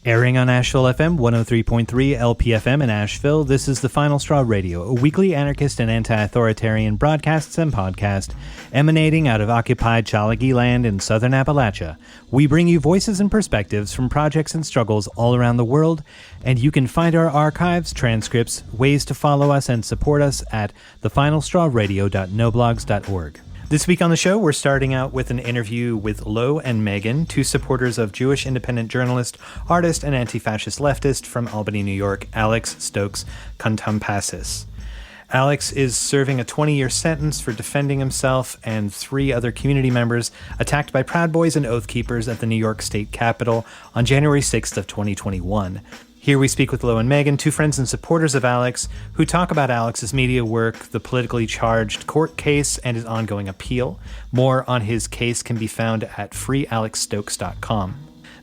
Airing on Asheville FM 103.3 LPFM in Asheville, this is The Final Straw Radio, a weekly anarchist and anti-authoritarian broadcasts and podcast emanating out of occupied Chalagi land in southern Appalachia. We bring you voices and perspectives from projects and struggles all around the world, and you can find our archives, transcripts, ways to follow us and support us at thefinalstrawradio.noblogs.org. This week on the show, we're starting out with an interview with Lo and Meghan, two supporters of Jewish independent journalist, artist, and anti-fascist leftist from Albany, New York, Alex Stokes Contompasis. Alex is serving a 20-year sentence for defending himself and three other community members attacked by Proud Boys and Oath Keepers at the New York State Capitol on January 6th of 2021. Here we speak with Lo and Meghan, two friends and supporters of Alex, who talk about Alex's media work, the politically charged court case, and his ongoing appeal. More on his case can be found at freealexstokes.com.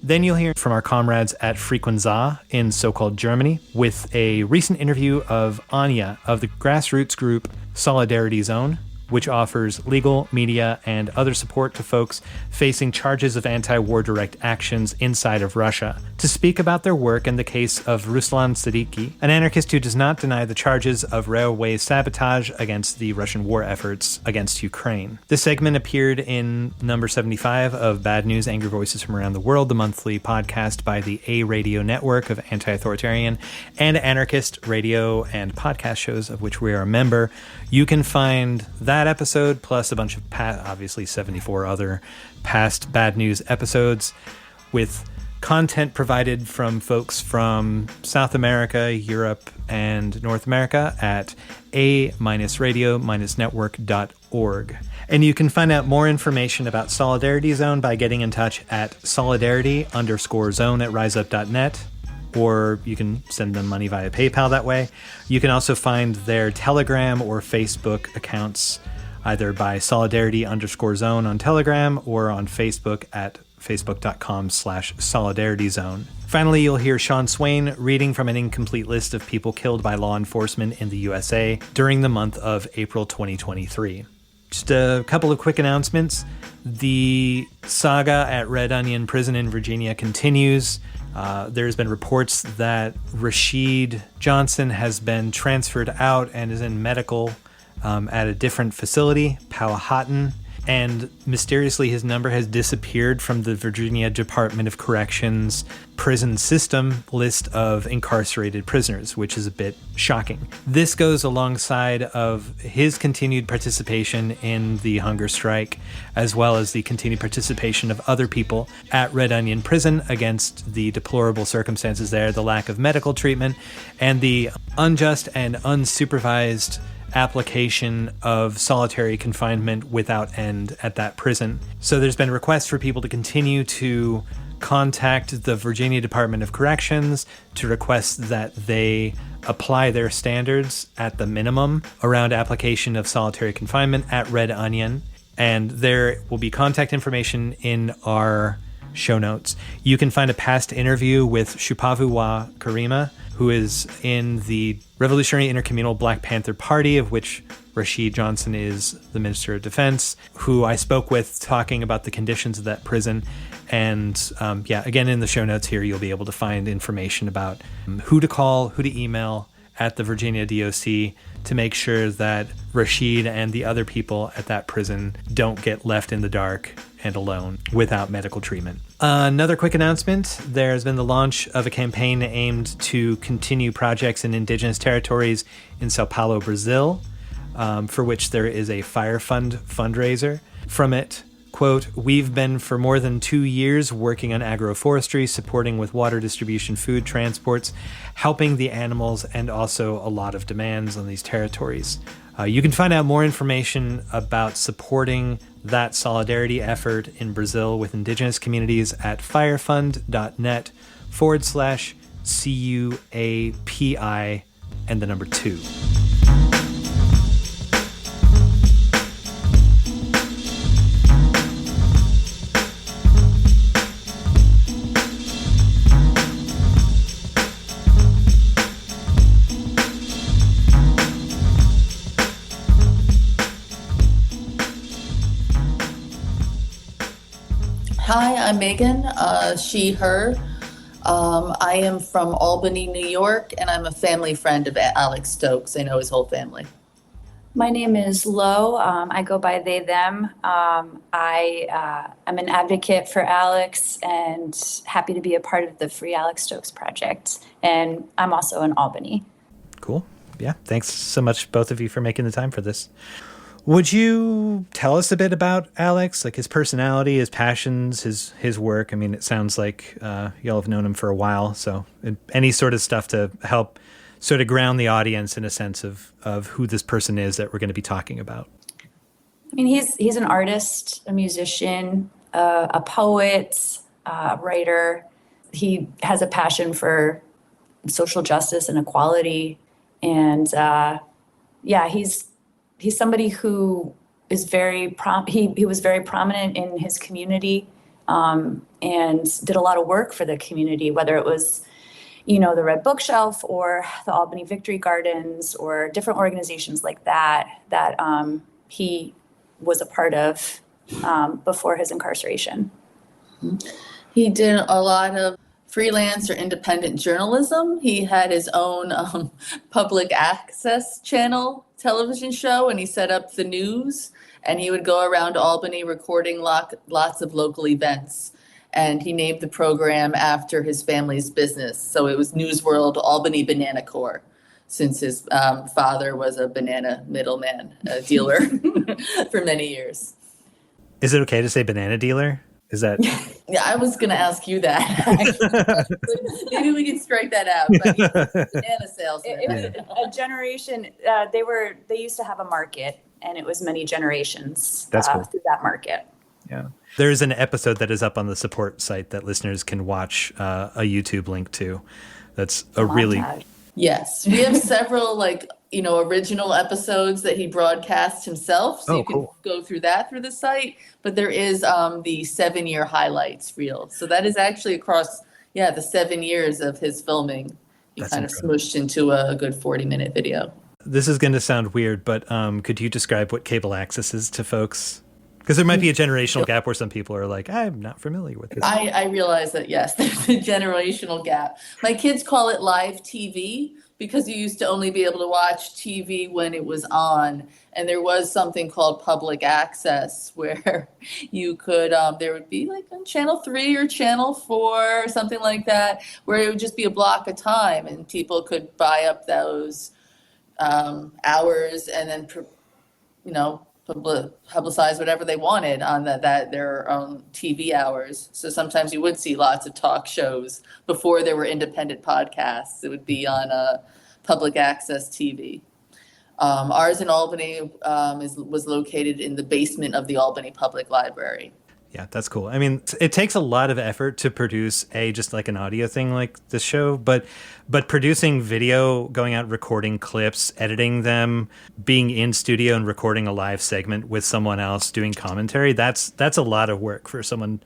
Then you'll hear from our comrades at Frequenz-A in so-called Germany with a recent interview of Anya of the grassroots group Solidarity Zone, which offers legal, media, and other support to folks facing charges of anti-war direct actions inside of Russia, to speak about their work in the case of Ruslan Siddiqui, an anarchist who does not deny the charges of railway sabotage against the Russian war efforts against Ukraine. This segment appeared in number 75 of Bad News, Angry Voices from Around the World, the monthly podcast by the A Radio network of anti-authoritarian and anarchist radio and podcast shows, of which we are a member. You can find that episode, plus a bunch of obviously 74 other past Bad News episodes, with content provided from folks from South America, Europe, and North America at a-radio-network.org. And you can find out more information about Solidarity Zone by getting in touch at solidarity_zone at riseup.net. Or you can send them money via PayPal that way. You can also find their Telegram or Facebook accounts either by solidarity_zone on Telegram or on Facebook at facebook.com/solidarityzone. Finally, you'll hear Sean Swain reading from an incomplete list of people killed by law enforcement in the USA during the month of April 2023. Just a couple of quick announcements. The saga at Red Onion Prison in Virginia continues. There's been reports that Rashid Johnson has been transferred out and is in medical at a different facility, Powhatan, and mysteriously his number has disappeared from the Virginia Department of Corrections prison system list of incarcerated prisoners, which is a bit shocking. This goes alongside of his continued participation in the hunger strike, as well as the continued participation of other people at Red Onion Prison against the deplorable circumstances there, the lack of medical treatment, and the unjust and unsupervised application of solitary confinement without end at that prison. So there's been requests for people to continue to contact the Virginia Department of Corrections to request that they apply their standards at the minimum around application of solitary confinement at Red Onion. And there will be contact information in our show notes. You can find a past interview with Shupavu Karima, who is in the Revolutionary Intercommunal Black Panther Party, of which Rashid Johnson is the Minister of Defense, who I spoke with talking about the conditions of that prison. And again, in the show notes here, you'll be able to find information about who to call, who to email at the Virginia DOC to make sure that Rashid and the other people at that prison don't get left in the dark and alone without medical treatment. Another quick announcement, there's been the launch of a campaign aimed to continue projects in indigenous territories in Sao Paulo, Brazil, for which there is a fire fund fundraiser. From it, quote, "We've been for more than 2 years working on agroforestry, supporting with water distribution, food transports, helping the animals, and also a lot of demands on these territories." You can find out more information about supporting that solidarity effort in Brazil with indigenous communities at firefund.net/CUAPI and the number 2. Hi, I'm Megan, she, her. I am from Albany, New York, and I'm a family friend of Alex Stokes. I know his whole family. My name is Lo. I go by they, them. I'm an advocate for Alex and happy to be a part of the Free Alex Stokes project. And I'm also in Albany. Cool. Yeah. Thanks so much, both of you, for making the time for this. Would you tell us a bit about Alex, like his personality, his passions, his work? I mean, it sounds like y'all have known him for a while. So any sort of stuff to help sort of ground the audience in a sense of who this person is that we're going to be talking about. I mean, he's an artist, a musician, a poet, writer. He has a passion for social justice and equality. And he's somebody who is he was very prominent in his community and did a lot of work for the community, whether it was, the Red Bookshelf or the Albany Victory Gardens or different organizations like that he was a part of before his incarceration. He did a lot of freelance or independent journalism. He had his own public access channel television show, and he set up the news, and he would go around Albany recording lots of local events. And he named the program after his family's business. So it was News World Albany Banana Corps, since his father was a banana middleman, a dealer for many years. Is it okay to say banana dealer? Is that? Yeah, I was going to ask you that. Maybe we can strike that out. But banana salesman. It was a generation. They used to have a market, and it was many generations cool. through that market. Yeah. There's an episode that is up on the support site that listeners can watch a YouTube link to. That's a really... Yes. We have several original episodes that he broadcasts himself. So you can go through that through the site. But there is the 7-year highlights reel. So that is actually across, the 7 years of his filming. He kind of smushed into a good 40-minute video. This is going to sound weird, but could you describe what cable access is to folks? Because there might be a generational gap where some people are like, I'm not familiar with this. I realize that, yes, there's a generational gap. My kids call it live TV because you used to only be able to watch TV when it was on. And there was something called public access where you could, there would be like on Channel 3 or Channel 4 or something like that, where it would just be a block of time and people could buy up those hours and then, publicize whatever they wanted on that their own TV hours. So sometimes you would see lots of talk shows before there were independent podcasts. It would be on public access TV. Ours in Albany was located in the basement of the Albany Public Library. Yeah, that's cool. I mean, it takes a lot of effort to produce just like an audio thing like this show, but producing video, going out, recording clips, editing them, being in studio and recording a live segment with someone else doing commentary, that's a lot of work for someone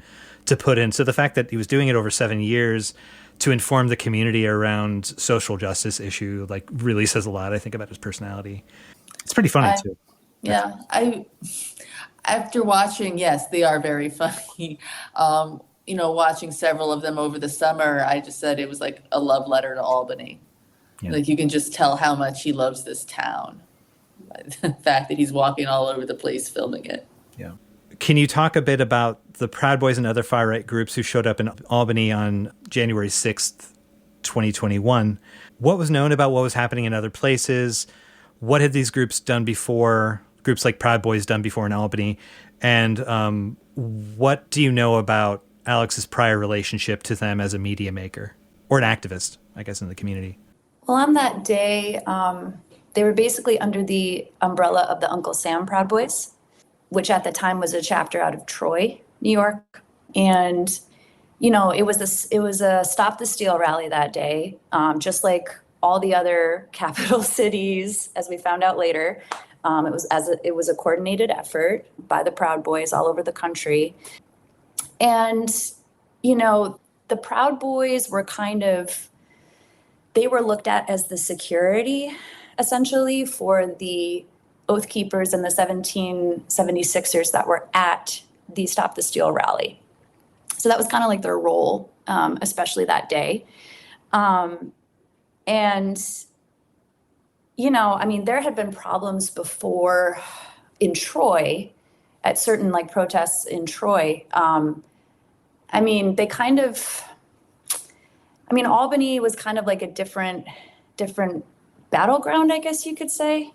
to put in. So the fact that he was doing it over 7 years to inform the community around social justice issue, really says a lot, I think, about his personality. It's pretty funny too. Yeah, after watching, yes, they are very funny. Watching several of them over the summer, I just said it was like a love letter to Albany. Yeah. Like you can just tell how much he loves this town. The fact that he's walking all over the place filming it. Yeah. Can you talk a bit about the Proud Boys and other far-right groups who showed up in Albany on January 6th, 2021? What was known about what was happening in other places? What had these groups done before? Groups like Proud Boys done before in Albany, and what do you know about Alex's prior relationship to them as a media maker or an activist, I guess, in the community? Well, on that day, they were basically under the umbrella of the Uncle Sam Proud Boys, which at the time was a chapter out of Troy, New York, and it was a Stop the Steal rally that day, just like all the other capital cities, as we found out later. It was a coordinated effort by the Proud Boys all over the country. And, the Proud Boys were they were looked at as the security, essentially, for the Oath Keepers and the 1776ers that were at the Stop the Steal rally. So that was kind of like their role especially that day. And, you know, I mean, there had been problems before in Troy, at certain like protests in Troy. I mean, Albany was kind of like a different battleground, I guess you could say.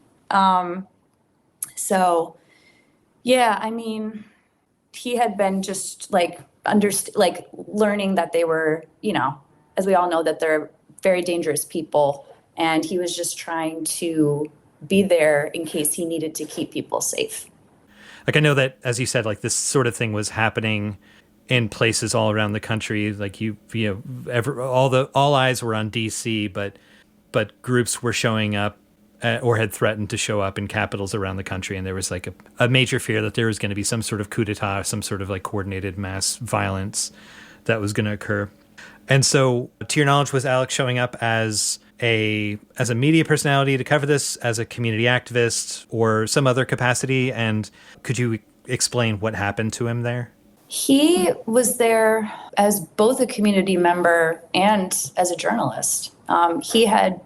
So, yeah, I mean, he had been just like learning that they were, you know, as we all know, that they're very dangerous people. And he was just trying to be there in case he needed to keep people safe. Like, I know that, as you said, like this sort of thing was happening in places all around the country. Like all eyes were on DC, but groups were showing up or had threatened to show up in capitals around the country. And there was like a major fear that there was going to be some sort of coup d'etat, some sort of like coordinated mass violence that was going to occur. And so, to your knowledge, was Alex showing up as a media personality to cover this, as a community activist, or some other capacity? And could you explain what happened to him there? He was there as both a community member and as a journalist. He had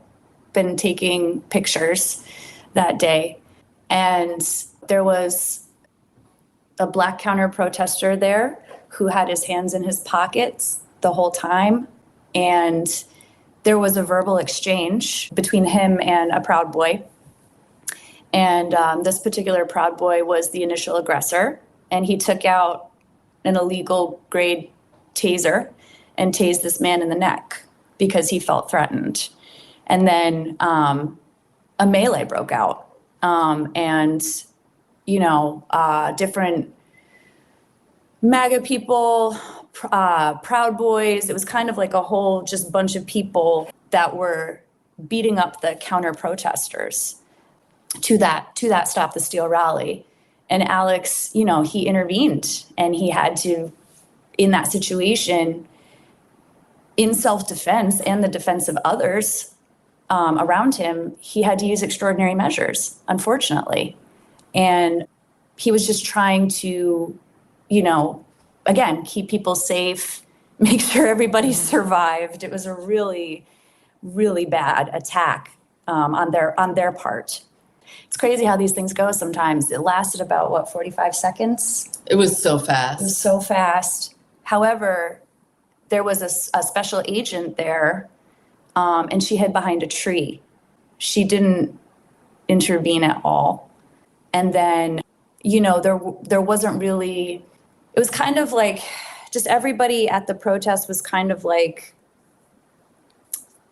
been taking pictures that day, and there was a Black counter protester there who had his hands in his pockets the whole time, and there was a verbal exchange between him and a Proud Boy. And this particular Proud Boy was the initial aggressor, and he took out an illegal grade taser and tased this man in the neck because he felt threatened. And then a melee broke out, and different MAGA people, Proud Boys. It was kind of like a whole just bunch of people that were beating up the counter protesters to that Stop the Steal rally. And Alex, he intervened, and he had to, in that situation, in self-defense and the defense of others around him, he had to use extraordinary measures, unfortunately. And he was just trying to, again, keep people safe, make sure everybody survived. It was a really, really bad attack on their part. It's crazy how these things go sometimes. It lasted about, 45 seconds? It was so fast. It was so fast. However, there was a special agent there, and she hid behind a tree. She didn't intervene at all. And then, there wasn't really, it was kind of like, just everybody at the protest was kind of like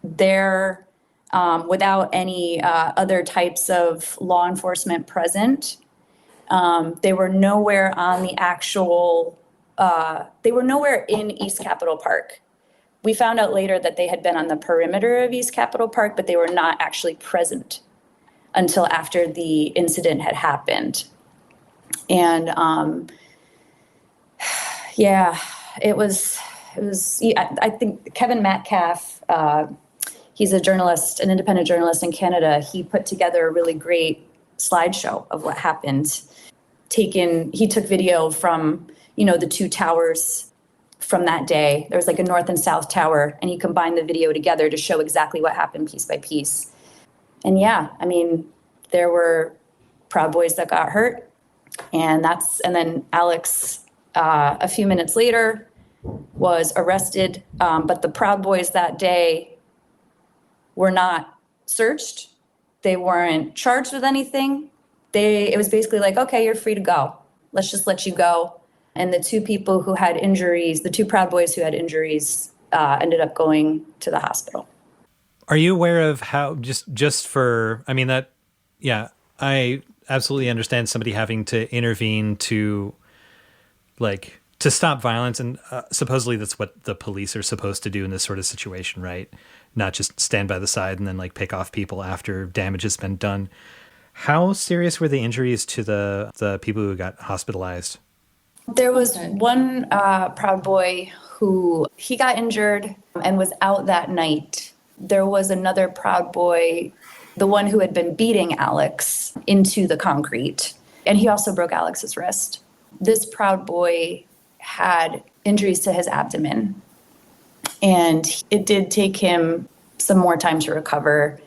there without any other types of law enforcement present. They were nowhere on the actual, they were nowhere in East Capitol Park. We found out later that they had been on the perimeter of East Capitol Park, but they were not actually present until after the incident had happened. And it was, I think Kevin Metcalf, he's a journalist, an independent journalist in Canada. He put together a really great slideshow of what happened. He took video from, the two towers from that day. There was like a north and south tower, and he combined the video together to show exactly what happened piece by piece. And there were Proud Boys that got hurt. And then Alex, a few minutes later, was arrested. But the Proud Boys that day were not searched. They weren't charged with anything. It was basically like, okay, you're free to go. Let's just let you go. And the two people who had injuries, the two Proud Boys who had injuries, ended up going to the hospital. Are you aware of how, just for, I absolutely understand somebody having to intervene to stop violence. And supposedly that's what the police are supposed to do in this sort of situation, right? Not just stand by the side and then pick off people after damage has been done. How serious were the injuries to the people who got hospitalized? There was one Proud Boy who he got injured and was out that night. There was another Proud Boy, the one who had been beating Alex into the concrete, and he also broke Alex's wrist. This Proud Boy had injuries to his abdomen, And it did take him some more time to recover.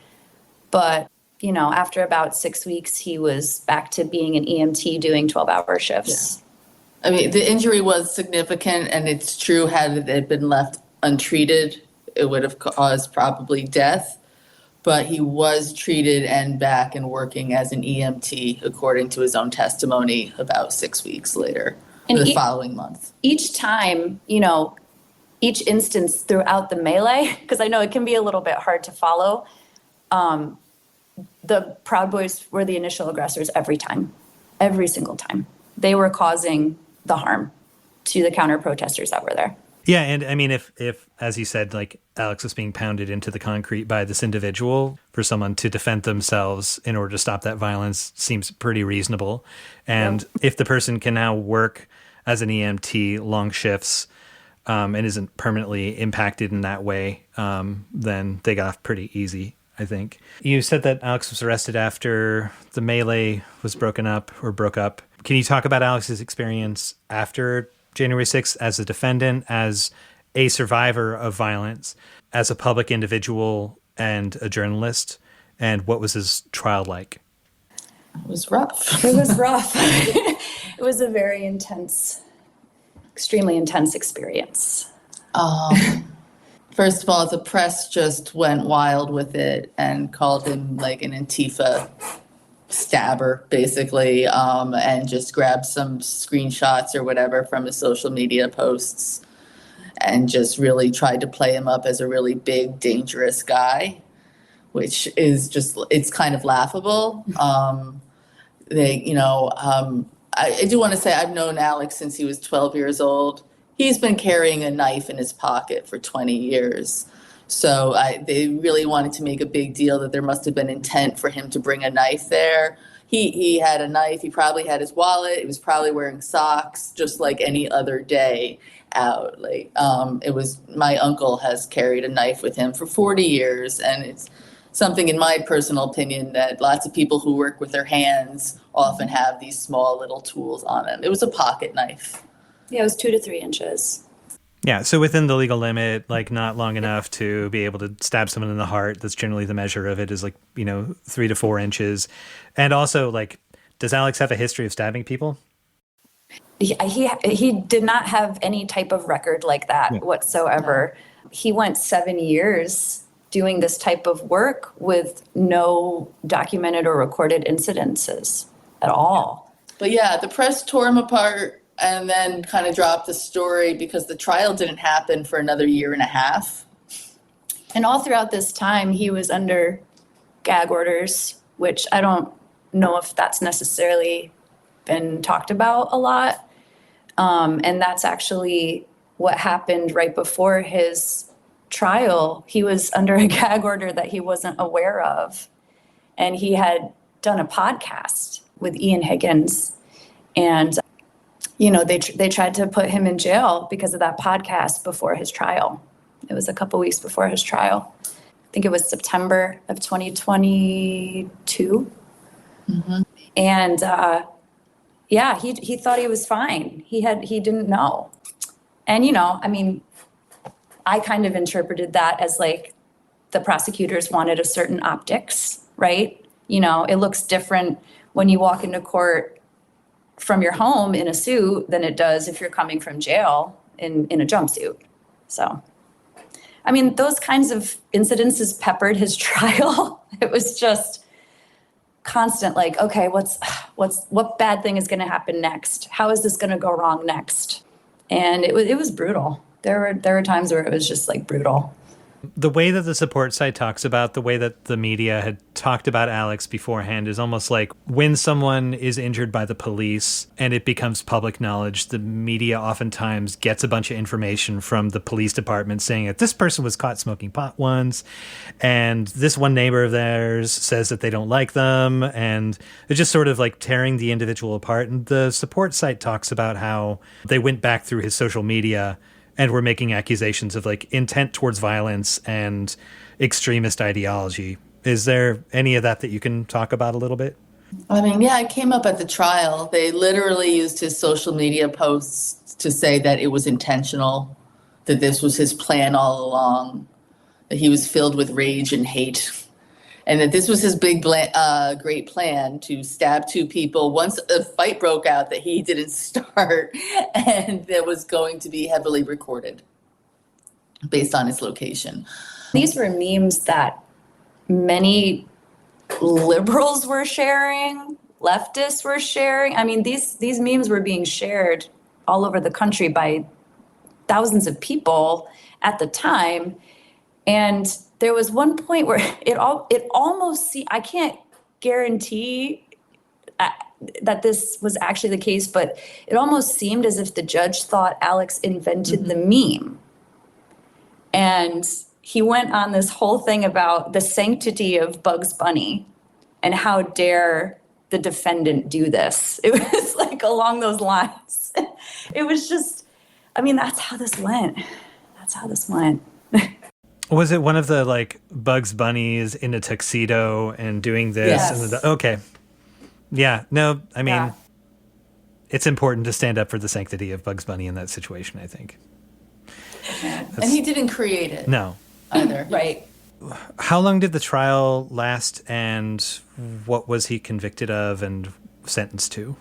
But, after about 6 weeks, he was back to being an EMT doing 12-hour shifts. Yeah. I mean, the injury was significant, and it's true, had it been left untreated, it would have caused probably death. But he was treated and back and working as an EMT, according to his own testimony, about 6 weeks later, and the following month. Each time, each instance throughout the melee, because I know it can be a little bit hard to follow, the Proud Boys were the initial aggressors every single time. They were causing the harm to the counter-protesters that were there. Yeah, and I mean, if as you said, like Alex was being pounded into the concrete by this individual, for someone to defend themselves in order to stop that violence seems pretty reasonable. And if the person can now work as an EMT long shifts and isn't permanently impacted in that way, then they got off pretty easy, I think. You said that Alex was arrested after the melee was broke up. Can you talk about Alex's experience after January 6th as a defendant, as a survivor of violence, as a public individual and a journalist, and what was his trial like? It was rough. It was rough. It was a very intense, extremely intense experience. First of all, the press just went wild with it and called him like an Antifa stabber, basically, and just grabbed some screenshots or whatever from his social media posts and just really tried to play him up as a really big, dangerous guy, which is just, it's kind of laughable. I do want to say I've known Alex since he was 12 years old. He's been carrying a knife in his pocket for 20 years. So they really wanted to make a big deal that there must have been intent for him to bring a knife there. He had a knife. He probably had his wallet. He was probably wearing socks, just like any other day out. It was, my uncle has carried a knife with him for 40 years, and it's something, in my personal opinion, that lots of people who work with their hands often have these small little tools on them. It was a pocket knife. Yeah, it was 2 to 3 inches. Yeah, so within the legal limit, like not long enough to be able to stab someone in the heart. That's generally the measure of it, is 3 to 4 inches. And also, does Alex have a history of stabbing people? He did not have any type of record like that whatsoever. He went 7 years doing this type of work with no documented or recorded incidences at all. But yeah, the press tore him apart and then kind of dropped the story because the trial didn't happen for another year and a half. And all throughout this time, he was under gag orders, which I don't know if that's necessarily been talked about a lot. And that's actually what happened right before his trial. He was under a gag order that he wasn't aware of. And he had done a podcast with Ian Higgins. And they tried to put him in jail because of that podcast before his trial. It was a couple weeks before his trial. I think it was September of 2022. Mm-hmm. And he thought he was fine. He didn't know. And, I kind of interpreted that as the prosecutors wanted a certain optics, right? It looks different when you walk into court from your home in a suit than it does if you're coming from jail in a jumpsuit. So, those kinds of incidences peppered his trial. It was just constant, okay, what bad thing is going to happen next? How is this going to go wrong next? And it was brutal. There were times where it was just brutal. The way that the support site talks about, the way that the media had talked about Alex beforehand, is almost like when someone is injured by the police and it becomes public knowledge, the media oftentimes gets a bunch of information from the police department saying that this person was caught smoking pot once, and this one neighbor of theirs says that they don't like them, and it's just sort of tearing the individual apart. And the support site talks about how they went back through his social media and we're making accusations of intent towards violence and extremist ideology. Is there any of that you can talk about a little bit? It came up at the trial. They literally used his social media posts to say that it was intentional, that this was his plan all along, that he was filled with rage and hate, and that this was his big, great plan to stab 2 people once a fight broke out that he didn't start, and that was going to be heavily recorded based on his location. These were memes that many liberals were sharing, leftists were sharing. I mean, these memes were being shared all over the country by thousands of people at the time. And there was one point where it almost I can't guarantee that this was actually the case, but it almost seemed as if the judge thought Alex invented the meme. And he went on this whole thing about the sanctity of Bugs Bunny and how dare the defendant do this. It was like along those lines. It was just, I mean, that's how this went. Was it one of the like Bugs Bunnies in a tuxedo and doing this? Yes. And okay. Yeah. No, I mean, It's important to stand up for the sanctity of Bugs Bunny in that situation, I think. And he didn't create it. No. Either. Right. How long did the trial last, and what was he convicted of and sentenced to?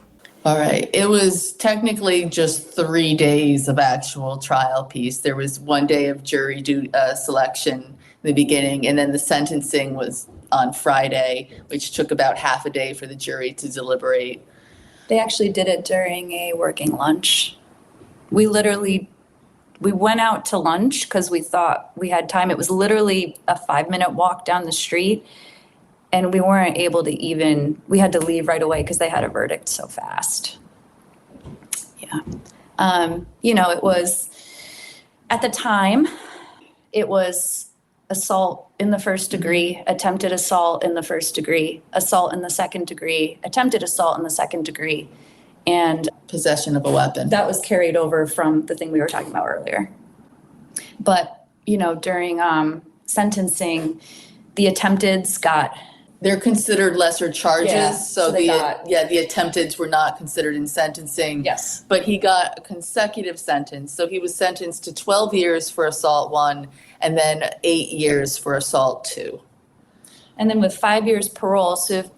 All right. It was technically just 3 days of actual trial piece. There was 1 day of jury selection in the beginning, and then the sentencing was on Friday, which took about half a day for the jury to deliberate. They actually did it during a working lunch. We went out to lunch because we thought we had time. It was literally a 5-minute walk down the street. And we weren't able to we had to leave right away because they had a verdict so fast. Yeah. It was, at the time, it was assault in the first degree, attempted assault in the first degree, assault in the second degree, attempted assault in the second degree, and possession of a weapon. That was carried over from the thing we were talking about earlier. But, during sentencing, the attempteds got... They're considered lesser charges, Yeah, so the attempteds were not considered in sentencing. Yes. But he got a consecutive sentence, so he was sentenced to 12 years for assault 1, and then 8 years for assault 2. And then with 5 years parole, so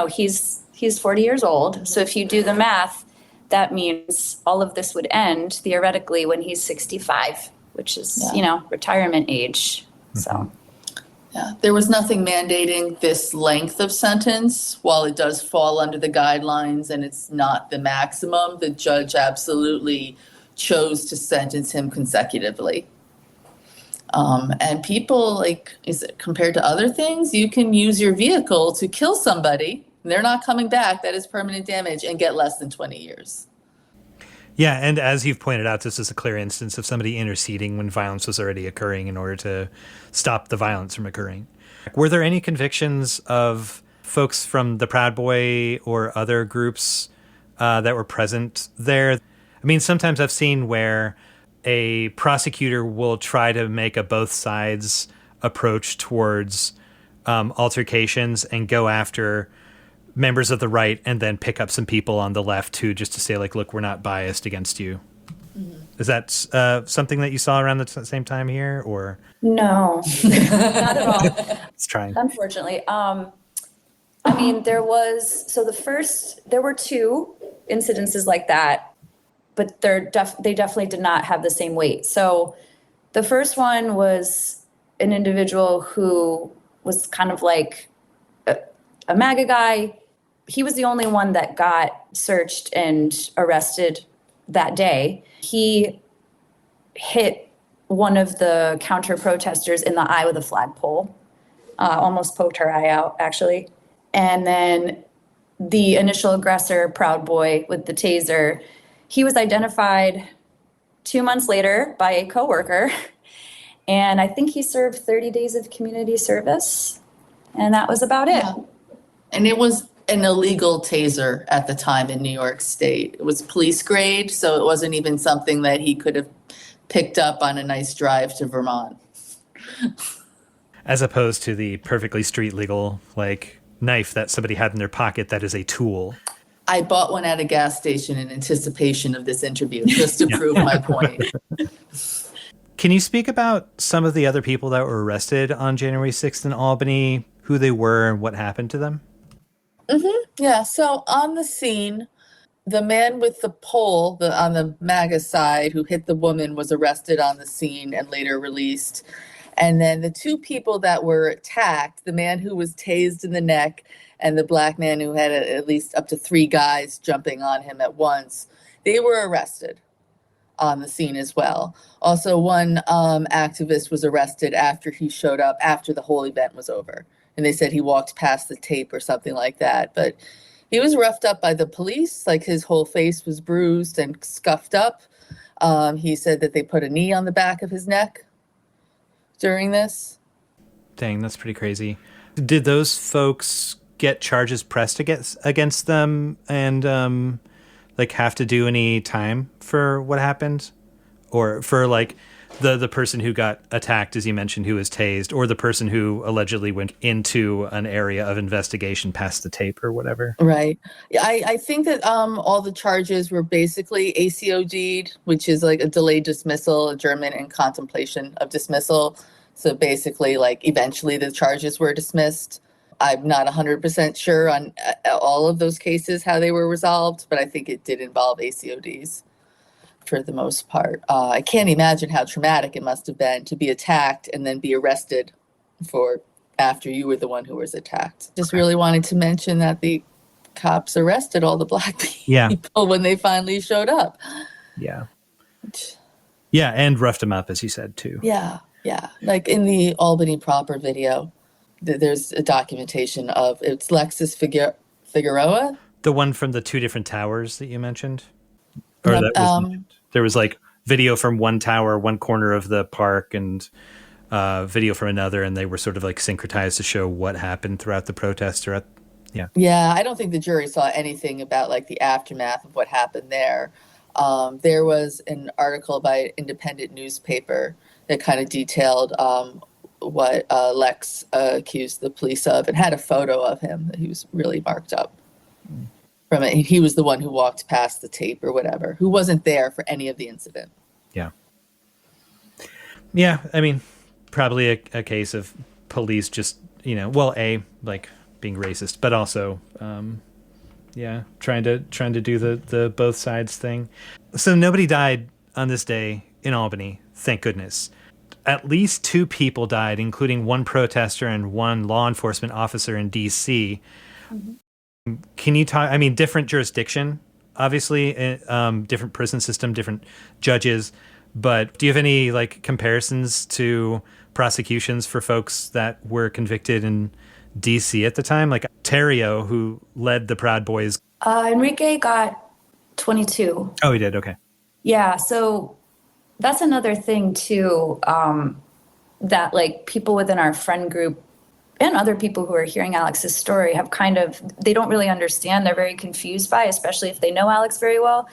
he's 40 years old. So if you do the math, that means all of this would end theoretically when he's 65, which is retirement age. So. Yeah, there was nothing mandating this length of sentence. While it does fall under the guidelines and it's not the maximum, the judge absolutely chose to sentence him consecutively. And people, compared to other things, you can use your vehicle to kill somebody, and they're not coming back, that is permanent damage, and get less than 20 years. Yeah, and as you've pointed out, this is a clear instance of somebody interceding when violence was already occurring in order to stop the violence from occurring. Were there any convictions of folks from the Proud Boy or other groups that were present there? I mean, sometimes I've seen where a prosecutor will try to make a both sides approach towards altercations and go after members of the right and then pick up some people on the left too, just to say, look, we're not biased against you. Mm-hmm. Is that something that you saw around the same time here, or? No, not at all. It's trying. Unfortunately. There were 2 incidences like that, but they definitely did not have the same weight. So the first one was an individual who was kind of like a MAGA guy. He was the only one that got searched and arrested that day. He hit one of the counter protesters in the eye with a flagpole, almost poked her eye out, actually. And then the initial aggressor, Proud Boy, with the taser, he was identified 2 months later by a coworker. And I think he served 30 days of community service. And that was about it. And it was an illegal taser at the time in New York State. It was police grade, so it wasn't even something that he could have picked up on a nice drive to Vermont. As opposed to the perfectly street legal, knife that somebody had in their pocket that is a tool. I bought one at a gas station in anticipation of this interview, just to prove my point. Can you speak about some of the other people that were arrested on January 6th in Albany, who they were and what happened to them? Yeah, so on the scene, the man with the pole on the MAGA side who hit the woman was arrested on the scene and later released. And then the two people that were attacked, the man who was tased in the neck and the black man who had at least up to 3 guys jumping on him at once, they were arrested on the scene as well. Also, one activist was arrested after he showed up after the whole event was over. And they said he walked past the tape or something like that. But he was roughed up by the police, like his whole face was bruised and scuffed up. He said that they put a knee on the back of his neck during this. Dang, that's pretty crazy. Did those folks get charges pressed against them and like have to do any time for what happened? Or for like the person who got attacked, as you mentioned, who was tased, or the person who allegedly went into an area of investigation past the tape or whatever? Right. Yeah, I think that all the charges were basically ACOD'd, which is like a delayed dismissal, a German in contemplation of dismissal. So basically, like, eventually the charges were dismissed. I'm not 100% sure on all of those cases, how they were resolved, but I think it did involve ACODs for the most part. I can't imagine how traumatic it must have been to be attacked and then be arrested for after you were the one who was attacked. Just really wanted to mention that the cops arrested all the black people when they finally showed up. Yeah. Yeah, and roughed them up, as you said, too. Yeah. Like in the Albany proper video, there's a documentation of, it's Lexus Figueroa. The one from the 2 different towers that you mentioned? Or that was there was like video from one tower, one corner of the park, and video from another, and they were sort of like syncretized to show what happened throughout the protest. Yeah, I don't think the jury saw anything about like the aftermath of what happened there. There was an article by an independent newspaper that kind of detailed what Lex accused the police of, and had a photo of him that he was really marked up from it. He was the one who walked past the tape or whatever, who wasn't there for any of the incident. Yeah, I mean, probably a case of police just, like being racist, but also, trying to do the both sides thing. So nobody died on this day in Albany, thank goodness. At least 2 people died, including 1 protester and 1 law enforcement officer in D.C. Mm-hmm. Can you talk, different jurisdiction, obviously, different prison system, different judges, but do you have any like comparisons to prosecutions for folks that were convicted in D.C. at the time? Like Terrio, who led the Proud Boys. Enrique got 22. Oh, he did? Okay. Yeah, so that's another thing too, that like people within our friend group and other people who are hearing Alex's story have they don't really understand. They're very confused by, especially if they know Alex very well.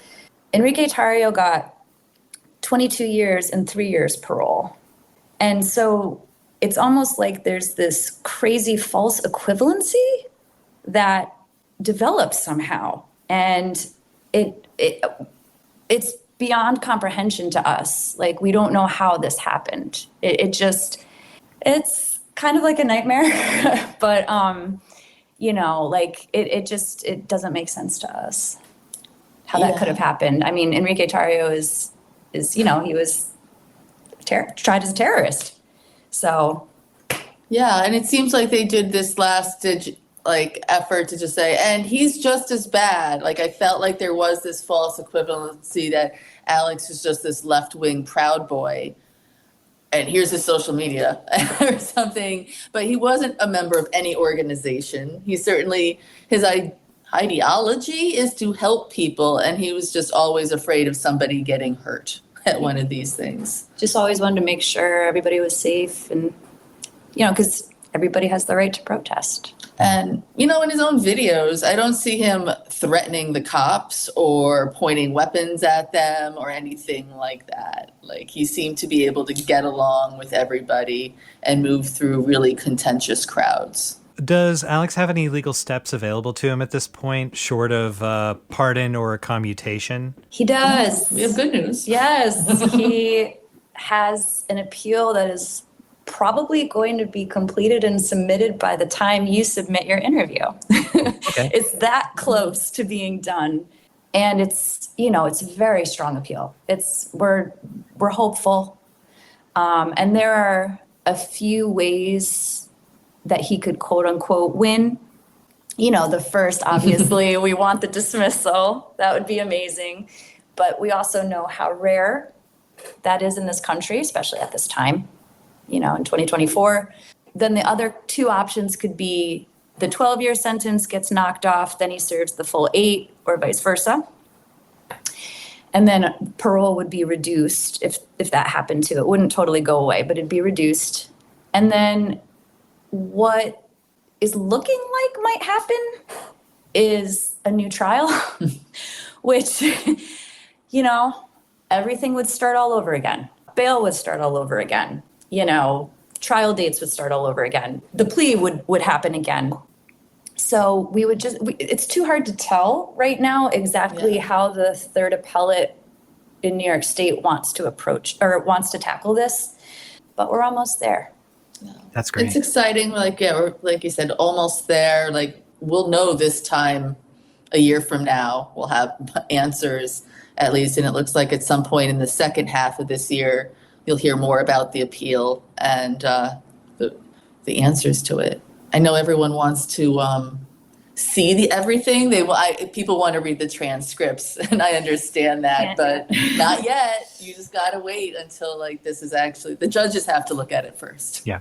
Enrique Tarrio got 22 years and 3 years parole. And so it's almost like there's this crazy false equivalency that develops somehow. And it's beyond comprehension to us. Like, we don't know how this happened. It's kind of like a nightmare, but, it doesn't make sense to us how that could have happened. I mean, Enrique Tarrio is he was tried as a terrorist. So. Yeah. And it seems like they did this last ditch effort to just say, and he's just as bad. Like, I felt like there was this false equivalency that Alex was just this left-wing Proud Boy, and here's his social media or something. But he wasn't a member of any organization. He certainly, his ideology is to help people, and he was just always afraid of somebody getting hurt at one of these things. Just always wanted to make sure everybody was safe, and because everybody has the right to protest. And, in his own videos, I don't see him threatening the cops or pointing weapons at them or anything like that. Like, he seemed to be able to get along with everybody and move through really contentious crowds. Does Alex have any legal steps available to him at this point, short of pardon or commutation? He does. We have good news. Yes. He has an appeal that is probably going to be completed and submitted by the time you submit your interview. Okay. It's that close to being done. And it's, it's a very strong appeal. We're hopeful. And there are a few ways that he could quote unquote win. The first, obviously, we want the dismissal. That would be amazing. But we also know how rare that is in this country, especially at this time, in 2024. Then the other two options could be the 12-year sentence gets knocked off, then he serves the full 8, or vice versa. And then parole would be reduced if that happened too. It wouldn't totally go away, but it'd be reduced. And then what is looking like might happen is a new trial, which, everything would start all over again. Bail would start all over again. Trial dates would start all over again. The plea would happen again. So it's too hard to tell right now exactly how the third appellate in New York State wants to tackle this, but we're almost there. Yeah. That's great. It's exciting. We're, like you said, almost there. We'll know this time a year from now. We'll have answers at least. And it looks like at some point in the second half of this year, you'll hear more about the appeal and the answers to it. I know everyone wants to see everything. People want to read the transcripts, and I understand that, but not yet. You just got to wait until this is actually, the judges have to look at it first. Yeah.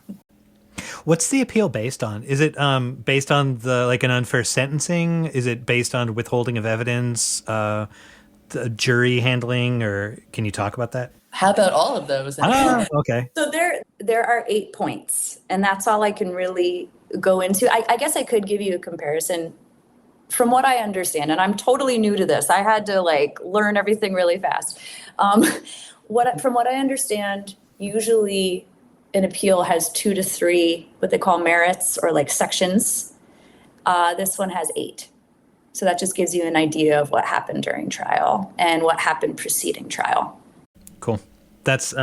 What's the appeal based on? Is it based on an unfair sentencing? Is it based on withholding of evidence, the jury handling, or can you talk about that? How about all of those? Okay. So there are 8 points, and that's all I can really go into. I guess I could give you a comparison from what I understand, and I'm totally new to this. I had to learn everything really fast. From what I understand, usually an appeal has 2 to 3 what they call merits or sections. This one has 8. So that just gives you an idea of what happened during trial and what happened preceding trial. Cool. That's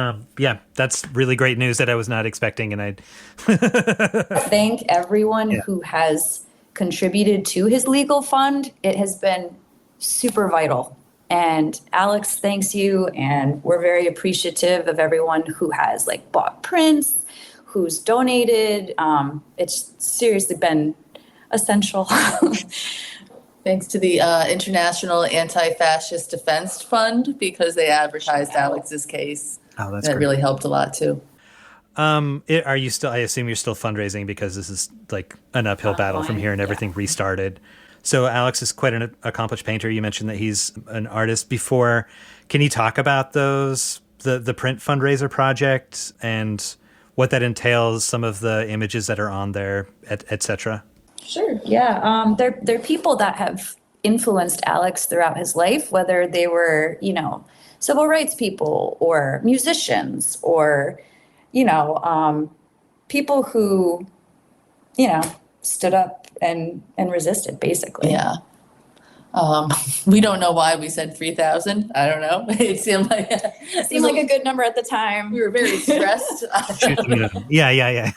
that's really great news that I was not expecting, and I thank everyone who has contributed to his legal fund. It has been super vital. And Alex thanks you, and we're very appreciative of everyone who has bought prints, who's donated. It's seriously been essential. Thanks to the International Anti-Fascist Defence Fund, because they advertised Alex's case. Oh, that's that great. Really helped a lot too. Are you still? I assume you're still fundraising, because this is an uphill battle from here, and everything restarted. So Alex is quite an accomplished painter. You mentioned that he's an artist before. Can you talk about the print fundraiser project and what that entails, some of the images that are on there, et cetera? Sure. Yeah. They're people that have influenced Alex throughout his life, whether they were, civil rights people or musicians or, people who, stood up and resisted, basically. Yeah. We don't know why we said 3,000. I don't know. It seemed like a good number at the time. We were very stressed. Yeah.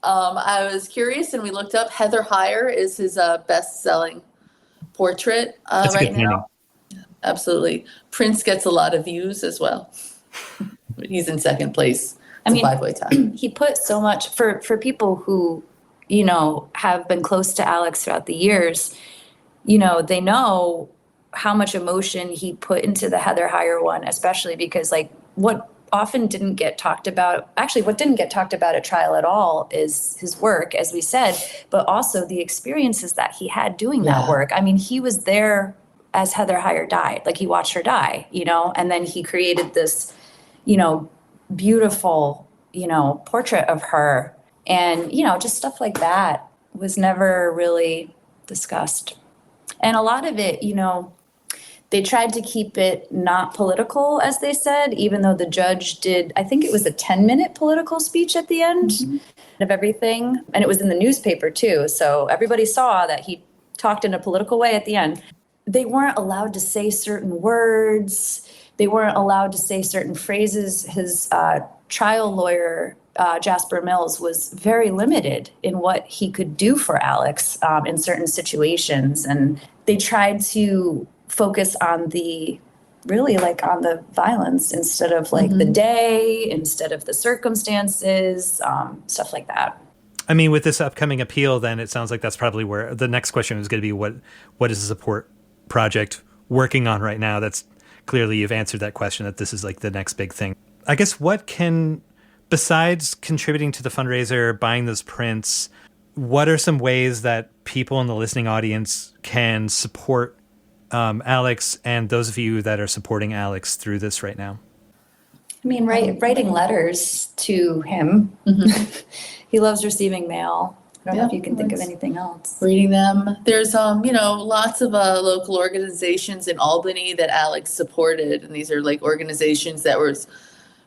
I was curious, and we looked up. Heather Heyer is his best-selling portrait right now. Absolutely. Prince gets a lot of views as well. He's in second place. It's a 5-way tie. He put so much for people who, have been close to Alex throughout the years. They know how much emotion he put into the Heather Heyer one, especially because what didn't get talked about at trial at all is his work, as we said, but also the experiences that he had doing that work. I mean, he was there as Heather Heyer died, he watched her die, and then he created this, beautiful, portrait of her, and, just stuff like that was never really discussed. And a lot of it, they tried to keep it not political, as they said, even though the judge did, I think it was a 10-minute political speech at the end of everything. And it was in the newspaper too. So everybody saw that he talked in a political way at the end. They weren't allowed to say certain words. they weren't allowed to say certain phrases. His trial lawyer, Jasper Mills, was very limited in what he could do for Alex in certain situations. And they tried to focus on on the violence instead of the day, instead of the circumstances, stuff like that. I mean, with this upcoming appeal, then it sounds like that's probably where the next question is going to be, what is the support project working on right now? That's clearly you've answered that question, that this is like the next big thing. I guess besides contributing to the fundraiser, buying those prints, what are some ways that people in the listening audience can support Alex and those of you that are supporting Alex through this right now? I mean, writing letters to him. He loves receiving mail. I don't know if you can think of anything else. Reading them. There's, lots of local organizations in Albany that Alex supported. And these are like organizations that were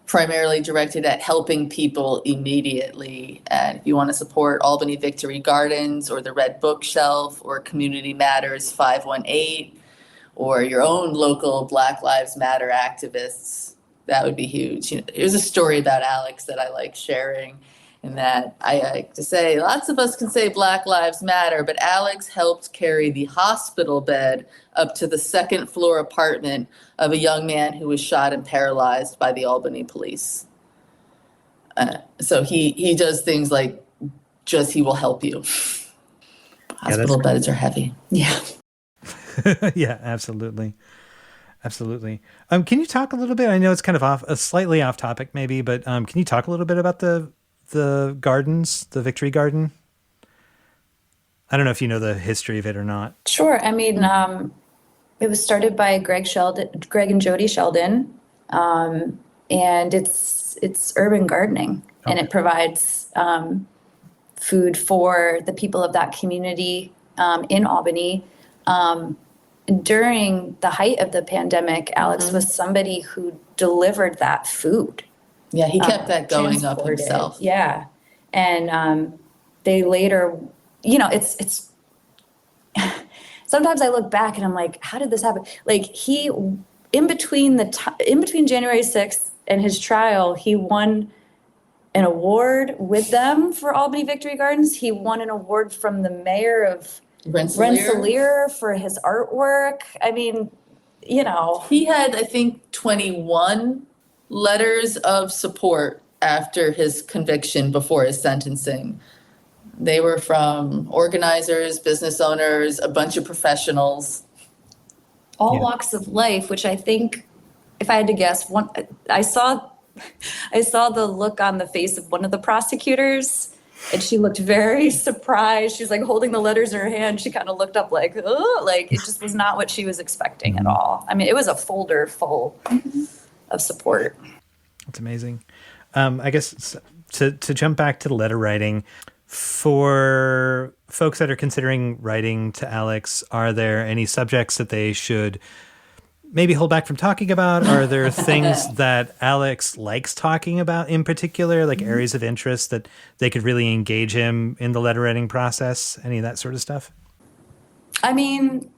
primarily directed at helping people immediately. And if you want to support Albany Victory Gardens or the Red Bookshelf or Community Matters 518 or your own local Black Lives Matter activists, that would be huge. Here's a story about Alex that I like sharing, and that I like to say, lots of us can say Black Lives Matter, but Alex helped carry the hospital bed up to the second floor apartment of a young man who was shot and paralyzed by the Albany police. So he does things like he will help you. Hospital beds are heavy. Yeah. Yeah, absolutely. Absolutely. Can you talk a little bit? I know it's kind of slightly off topic maybe, but can you talk a little bit about the gardens, the Victory Garden? I don't know if you know the history of it or not. Sure. I mean, it was started by Greg and Jody Sheldon, and it's urban gardening, and it provides food for the people of that community in Albany. During the height of the pandemic, Alex was somebody who delivered that food. Yeah, he kept that going up himself. Yeah. And they later, it's sometimes I look back and I'm like, how did this happen? Like he, in between January 6th and his trial, he won an award with them for Albany Victory Gardens. He won an award from the mayor of Rensselaer for his artwork. I mean, he had, I think, 21 letters of support after his conviction before his sentencing. They were from organizers, business owners, a bunch of professionals. All walks of life, which I think, if I had to guess, I saw the look on the face of one of the prosecutors, and she looked very surprised. She's like holding the letters in her hand. She kind of looked up like, oh, like it just was not what she was expecting at all. I mean, it was a folder full of support. That's amazing. I guess to jump back to the letter writing, for folks that are considering writing to Alex, are there any subjects that they should maybe hold back from talking about? Are there things that Alex likes talking about in particular, like areas of interest that they could really engage him in the letter writing process? Any of that sort of stuff? I mean,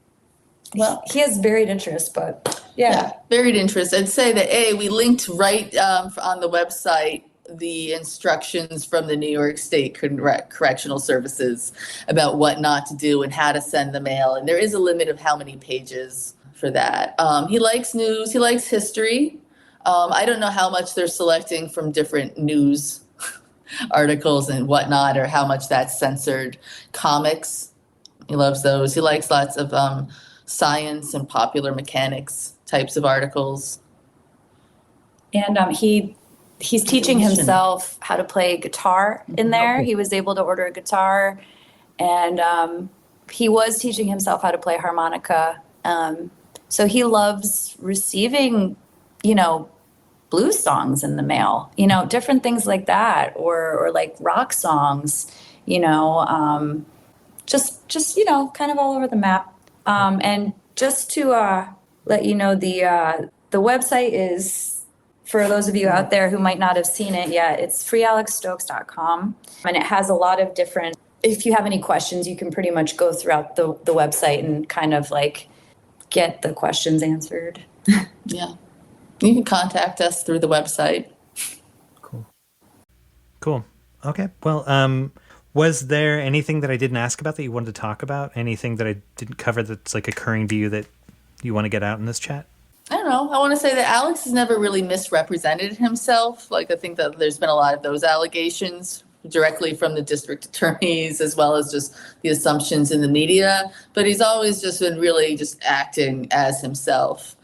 well, he has varied interests, but yeah, varied interests. I'd say that we linked right on the website the instructions from the New York State Correctional Services about what not to do and how to send the mail. And there is a limit of how many pages for that. He likes news. He likes history. I don't know how much they're selecting from different news articles and whatnot, or how much that's censored. Comics, he loves those. He likes lots of science and popular mechanics types of articles. And he's teaching himself how to play guitar in there. He was able to order a guitar, and he was teaching himself how to play harmonica. So he loves receiving, blues songs in the mail, different things like that, or like rock songs, just kind of all over the map. And just to let you know, the website is, for those of you out there who might not have seen it yet, it's freealexstokes.com. And it has a lot of different, if you have any questions, you can pretty much go throughout the website and kind of like get the questions answered. Yeah. You can contact us through the website. Cool. Okay. Well, was there anything that I didn't ask about that you wanted to talk about? Anything that I didn't cover that's like occurring to you that you want to get out in this chat? I don't know. I want to say that Alex has never really misrepresented himself. Like, I think that there's been a lot of those allegations directly from the district attorneys, as well as just the assumptions in the media. But he's always just been really just acting as himself.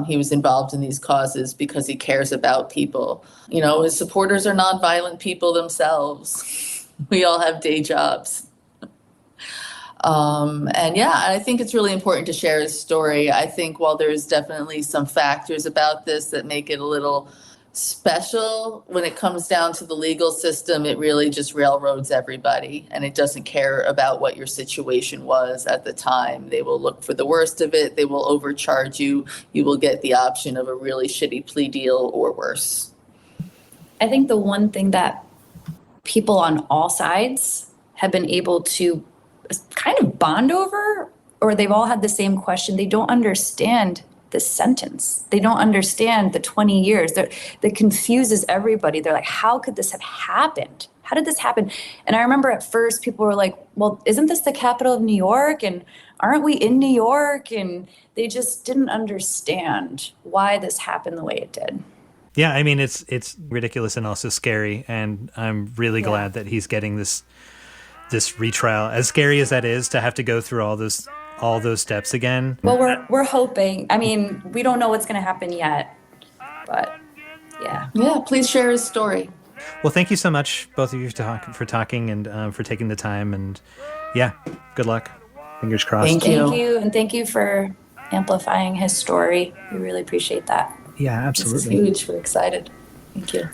He was involved in these causes because he cares about people. You know, his supporters are nonviolent people themselves. We all have day jobs. And yeah, I think it's really important to share his story. I think while there's definitely some factors about this that make it a little special, when it comes down to the legal system, it really just railroads everybody, and it doesn't care about what your situation was at the time. They will look for the worst of it. They will overcharge you. You will get the option of a really shitty plea deal or worse. I think the one thing that people on all sides have been able to kind of bond over, or they've all had the same question, they don't understand the sentence. They don't understand the 20 years. That confuses everybody. They're like, how could this have happened? How did this happen? And I remember at first people were like, well, isn't this the capital of New York? And aren't we in New York? And they just didn't understand why this happened the way it did. Yeah, I mean, it's ridiculous and also scary. And I'm really glad that he's getting this retrial. As scary as that is, to have to go through all those steps again. Well, we're hoping. I mean, we don't know what's going to happen yet, but yeah. Yeah, please share his story. Well, thank you so much, both of you, for talking and for taking the time. And yeah, good luck. Fingers crossed. Thank you. And thank you for amplifying his story. We really appreciate that. Yeah, absolutely. This is huge. We're excited. Thank you.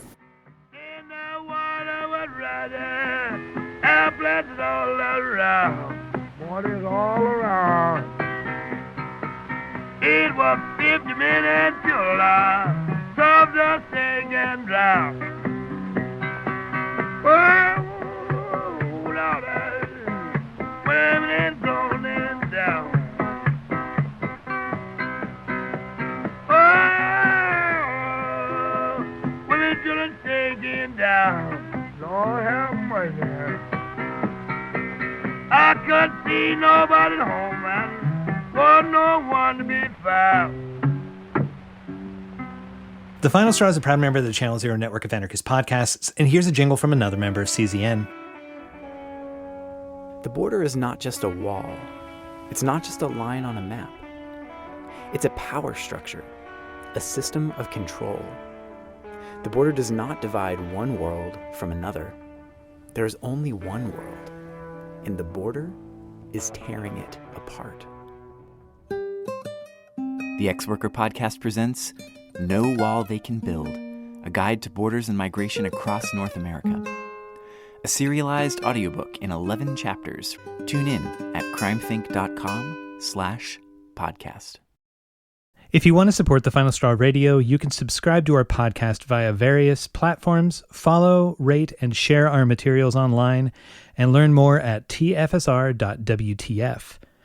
Apples all around, water's all around. It was 50 minutes July, some just sing and drown. Oh, Lord, women and going down. Oh, women children shaking down. Lord have mercy. I couldn't see nobody at home, and was no one to be found. The Final Straw is a proud member of the Channel Zero network of anarchist podcasts, and here's a jingle from another member of CZN. The border is not just a wall. It's not just a line on a map. It's a power structure, a system of control. The border does not divide one world from another. There is only one world, and the border is tearing it apart. The Ex-Worker Podcast presents No Wall They Can Build, a guide to borders and migration across North America. A serialized audiobook in 11 chapters. Tune in at crimethink.com/podcast. If you want to support The Final Straw Radio, you can subscribe to our podcast via various platforms, follow, rate, and share our materials online, and learn more at tfsr.wtf.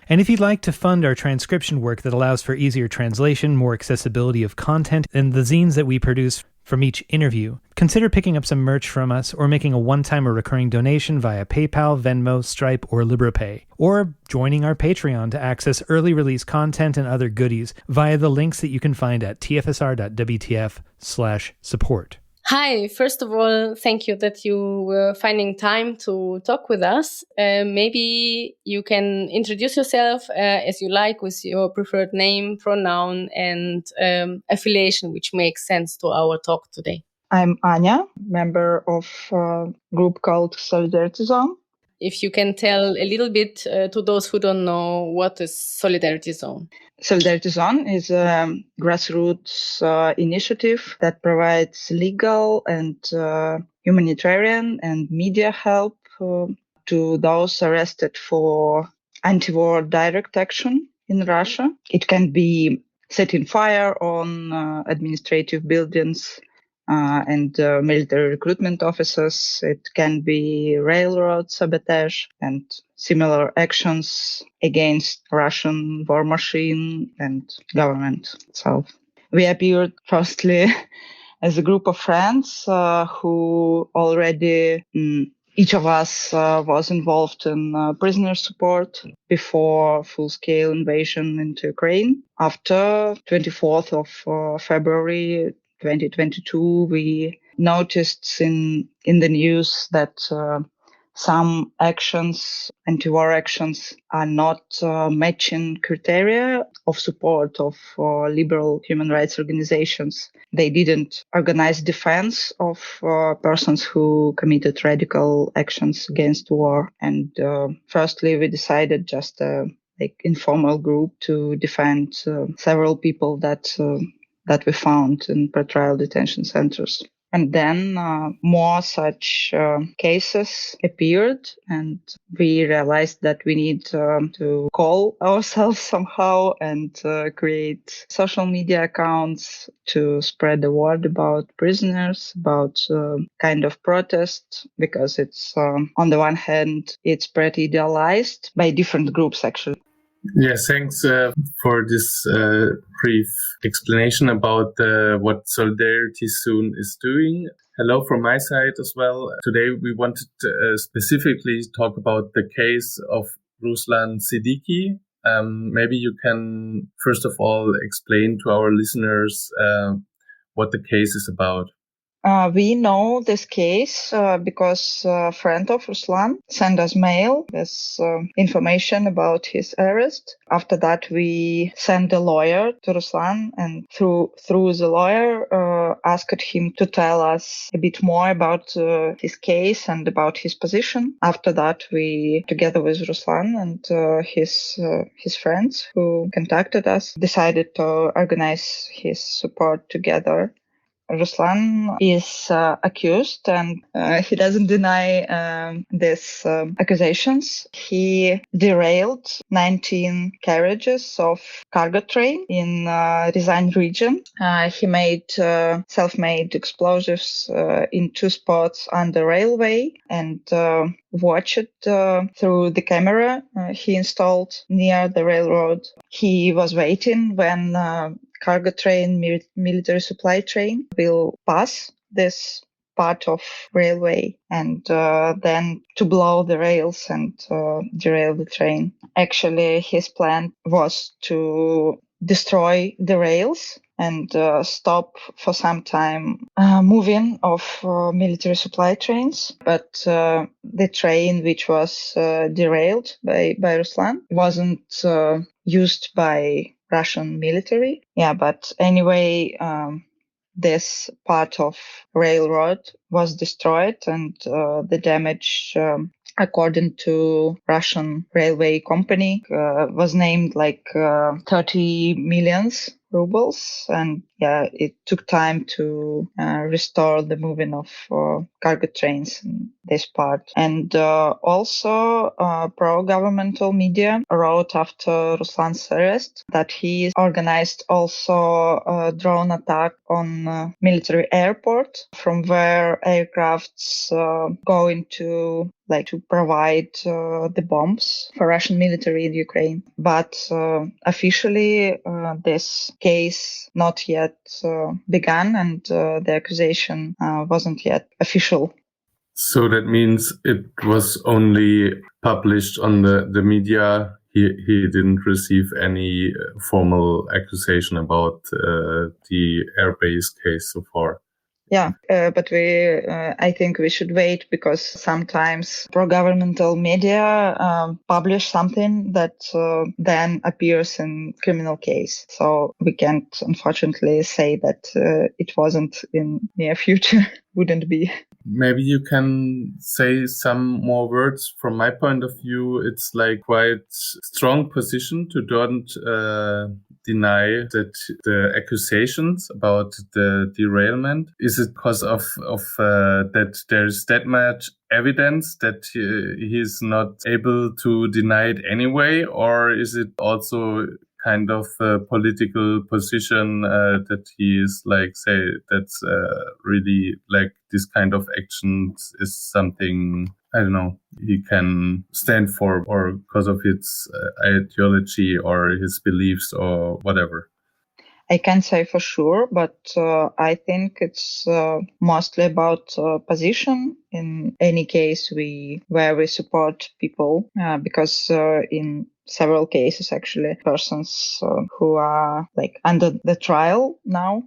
And if you'd like to fund our transcription work that allows for easier translation, more accessibility of content, and the zines that we produce from each interview, consider picking up some merch from us or making a one-time or recurring donation via PayPal, Venmo, Stripe, or LibrePay, or joining our Patreon to access early release content and other goodies via the links that you can find at tfsr.wtf/support. Hi, first of all, thank you that you were finding time to talk with us. Maybe you can introduce yourself as you like, with your preferred name, pronoun, and affiliation, which makes sense to our talk today. I'm Anya, member of a group called Solidarity Zone. If you can tell a little bit to those who don't know, what is Solidarity Zone? Solidarity Zone is a grassroots initiative that provides legal and humanitarian and media help to those arrested for anti-war direct action in Russia. It can be setting fire on administrative buildings and military recruitment offices. It can be railroad sabotage and similar actions against Russian war machine and government itself. We appeared firstly as a group of friends who already, each of us was involved in prisoner support before full-scale invasion into Ukraine. After 24th of February 2022, we noticed in the news that some actions, anti-war actions, are not matching criteria of support of liberal human rights organizations. They didn't organize defense of persons who committed radical actions against war. And firstly, we decided just like informal group to defend several people that we found in pretrial detention centers. And then more such cases appeared, and we realized that we need to call ourselves somehow and create social media accounts to spread the word about prisoners, about kind of protest, because it's, on the one hand, it's pretty idealized by different groups, actually. Yes, thanks for this brief explanation about what Solidarity Soon is doing. Hello from my side as well. Today we wanted to specifically talk about the case of Ruslan Siddiqui. Maybe you can first of all explain to our listeners what the case is about. We know this case because a friend of Ruslan sent us mail with information about his arrest. After that, we sent a lawyer to Ruslan, and through the lawyer asked him to tell us a bit more about his case and about his position. After that, we, together with Ruslan and his friends who contacted us, decided to organize his support together. Ruslan is accused, and he doesn't deny these accusations. He derailed 19 carriages of cargo train in Ryazan region. He made self-made explosives in 2 spots on the railway and watched it through the camera he installed near the railroad. He was waiting when cargo train, military supply train will pass this part of railway, and then to blow the rails and derail the train. Actually, his plan was to destroy the rails and stop for some time moving of military supply trains. But the train which was derailed by Ruslan wasn't used by Russian military. Yeah, but anyway, this part of railroad was destroyed, and the damage, according to Russian railway company, was named like 30 million rubles. And yeah, it took time to restore the moving of cargo trains in this part. And also pro-governmental media wrote after Ruslan's arrest that he organized also a drone attack on military airport, from where aircrafts going to provide the bombs for Russian military in Ukraine. But officially, this case not yet began, and the accusation wasn't yet official. So that means it was only published on the media. He didn't receive any formal accusation about the airbase case so far. Yeah, but I think we should wait, because sometimes pro-governmental media publish something that then appears in criminal case. So we can't, unfortunately, say that it wasn't in near future. Wouldn't be. Maybe you can say some more words. From my point of view, it's like quite strong position to don't deny that the accusations about the derailment. Is it because of that there's that much evidence that he is not able to deny it anyway, or is it also kind of a political position that he is like, say, that's really like this kind of action is something, I don't know, he can stand for, or because of his ideology or his beliefs or whatever? I can't say for sure, but I think it's mostly about position in any case where we support people, because in several cases, actually, persons who are like under the trial now,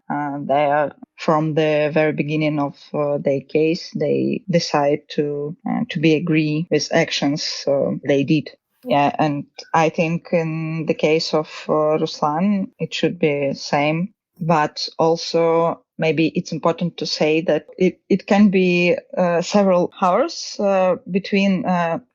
they are from the very beginning of their case, they decide to be agree with actions they did. Yeah, and I think in the case of Ruslan, it should be same. But also, maybe it's important to say that it can be several hours between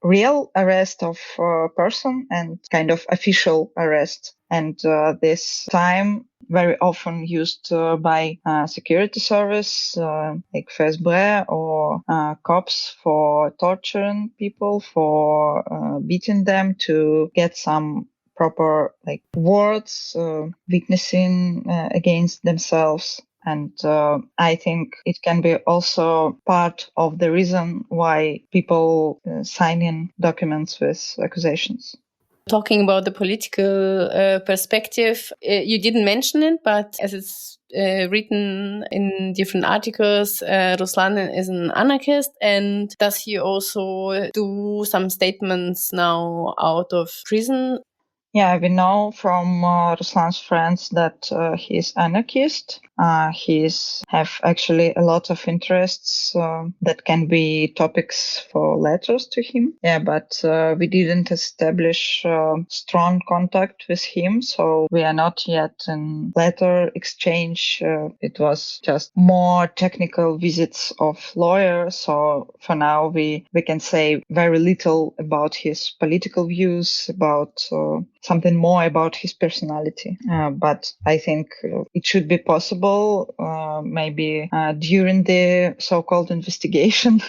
real arrest of a person and kind of official arrest. And this time very often used by security service like FSB or cops for torturing people, for beating them to get some proper like words, witnessing against themselves. And I think it can be also part of the reason why people sign in documents with accusations. Talking about the political perspective, you didn't mention it, but as it's written in different articles, Ruslan is an anarchist. And does he also do some statements now out of prison? Yeah, we know from Ruslan's friends that he's anarchist. He's have actually a lot of interests that can be topics for letters to him. Yeah, but we didn't establish strong contact with him, so we are not yet in letter exchange. It was just more technical visits of lawyers. So for now, we can say very little about his political views, about something more about his personality. But I think it should be possible maybe during the so-called investigation,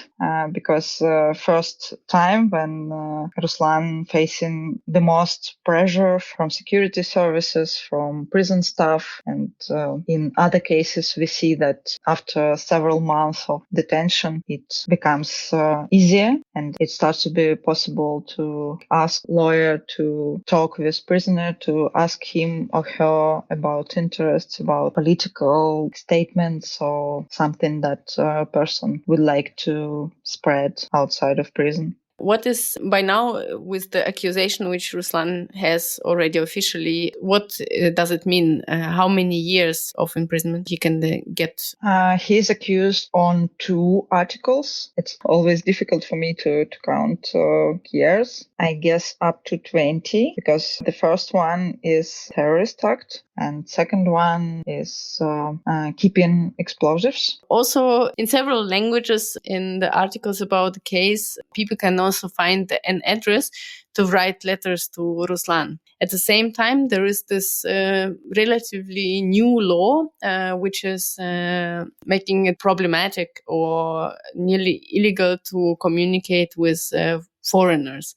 because first time when Ruslan facing the most pressure from security services, from prison staff, and in other cases we see that after several months of detention it becomes easier and it starts to be possible to ask lawyer to talk with prisoner, to ask him or her about interests, about political statements or something that a person would like to spread outside of prison. What is, by now, with the accusation which Ruslan has already officially, what does it mean? How many years of imprisonment he can get? He is accused on 2 articles. It's always difficult for me to count years. I guess up to 20, because the first one is terrorist act and second one is keeping explosives. Also, in several languages in the articles about the case, people can also find an address to write letters to Ruslan. At the same time, there is this relatively new law, which is making it problematic or nearly illegal to communicate with foreigners,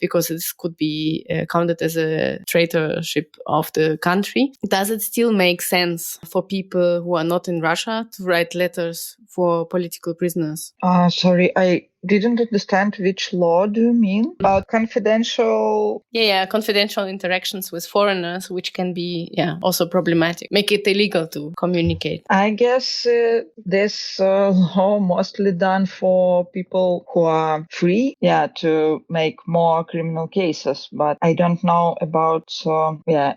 because this could be counted as a traitorship of the country. Does it still make sense for people who are not in Russia to write letters for political prisoners? Sorry, I didn't understand which law do you mean? About confidential... Yeah, confidential interactions with foreigners, which can be also problematic. Make it illegal to communicate. I guess this law mostly done for people who are free, to make more criminal cases. But I don't know about,